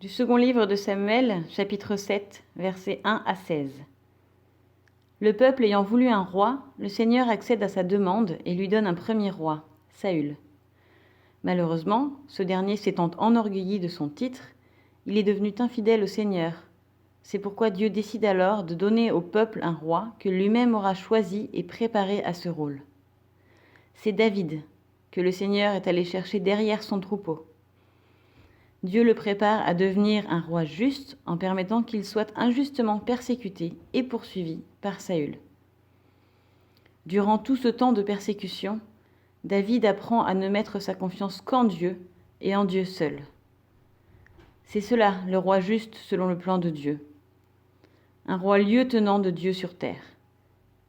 second livre de Samuel, chapitre 7, versets 1 à 16. Le peuple ayant voulu un roi, le Seigneur accède à sa demande et lui donne un premier roi, Saül. Malheureusement, ce dernier s'étant enorgueilli de son titre, il est devenu infidèle au Seigneur. C'est pourquoi Dieu décide alors de donner au peuple un roi que lui-même aura choisi et préparé à ce rôle. C'est David que le Seigneur est allé chercher derrière son troupeau. Dieu le prépare à devenir un roi juste en permettant qu'il soit injustement persécuté et poursuivi par Saül. Durant tout ce temps de persécution, David apprend à ne mettre sa confiance qu'en Dieu et en Dieu seul. C'est cela, le roi juste selon le plan de Dieu. Un roi lieutenant de Dieu sur terre,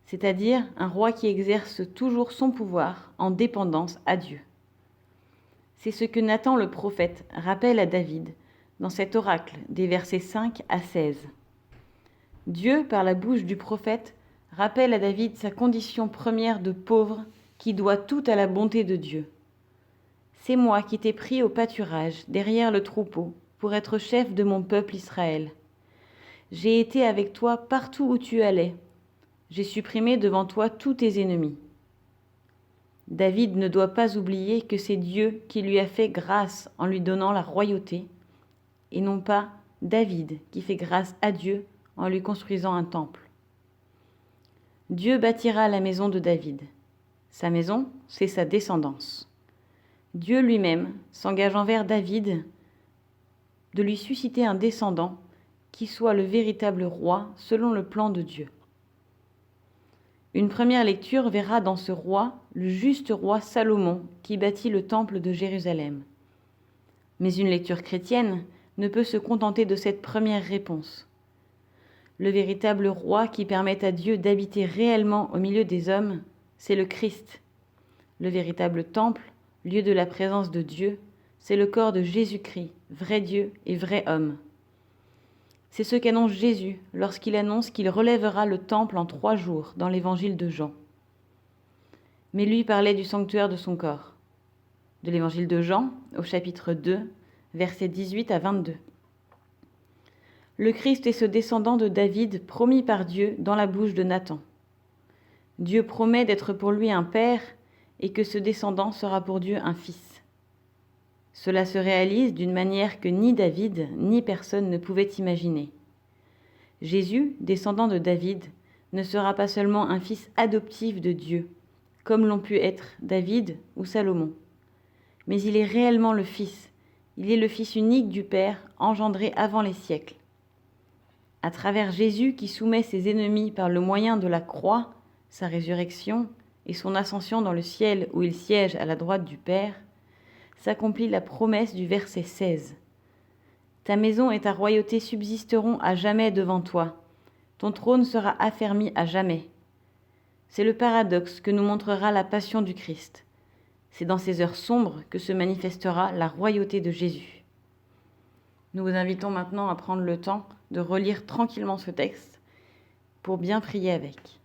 c'est-à-dire un roi qui exerce toujours son pouvoir en dépendance à Dieu. C'est ce que Nathan le prophète rappelle à David dans cet oracle des versets 5 à 16. Dieu, par la bouche du prophète, rappelle à David sa condition première de pauvre qui doit tout à la bonté de Dieu. C'est moi qui t'ai pris au pâturage, derrière le troupeau, pour être chef de mon peuple Israël. J'ai été avec toi partout où tu allais. J'ai supprimé devant toi tous tes ennemis. David ne doit pas oublier que c'est Dieu qui lui a fait grâce en lui donnant la royauté, et non pas David qui fait grâce à Dieu en lui construisant un temple. Dieu bâtira la maison de David. Sa maison, c'est sa descendance. Dieu lui-même s'engage envers David de lui susciter un descendant qui soit le véritable roi selon le plan de Dieu. Une première lecture verra dans ce roi le juste roi Salomon qui bâtit le temple de Jérusalem. Mais une lecture chrétienne ne peut se contenter de cette première réponse. Le véritable roi qui permet à Dieu d'habiter réellement au milieu des hommes, c'est le Christ. Le véritable temple, lieu de la présence de Dieu, c'est le corps de Jésus-Christ, vrai Dieu et vrai homme. C'est ce qu'annonce Jésus lorsqu'il annonce qu'il relèvera le temple en 3 jours dans l'évangile de Jean. Mais lui parlait du sanctuaire de son corps. De l'évangile de Jean, au chapitre 2, versets 18 à 22. Le Christ est ce descendant de David promis par Dieu dans la bouche de Nathan. Dieu promet d'être pour lui un père et que ce descendant sera pour Dieu un fils. Cela se réalise d'une manière que ni David ni personne ne pouvait imaginer. Jésus, descendant de David, ne sera pas seulement un fils adoptif de Dieu, comme l'ont pu être David ou Salomon, mais il est réellement le Fils. Il est le Fils unique du Père, engendré avant les siècles. À travers Jésus qui soumet ses ennemis par le moyen de la croix, sa résurrection et son ascension dans le ciel où il siège à la droite du Père, s'accomplit la promesse du verset 16. Ta maison et ta royauté subsisteront à jamais devant toi. Ton trône sera affermi à jamais. C'est le paradoxe que nous montrera la passion du Christ. C'est dans ces heures sombres que se manifestera la royauté de Jésus. Nous vous invitons maintenant à prendre le temps de relire tranquillement ce texte pour bien prier avec.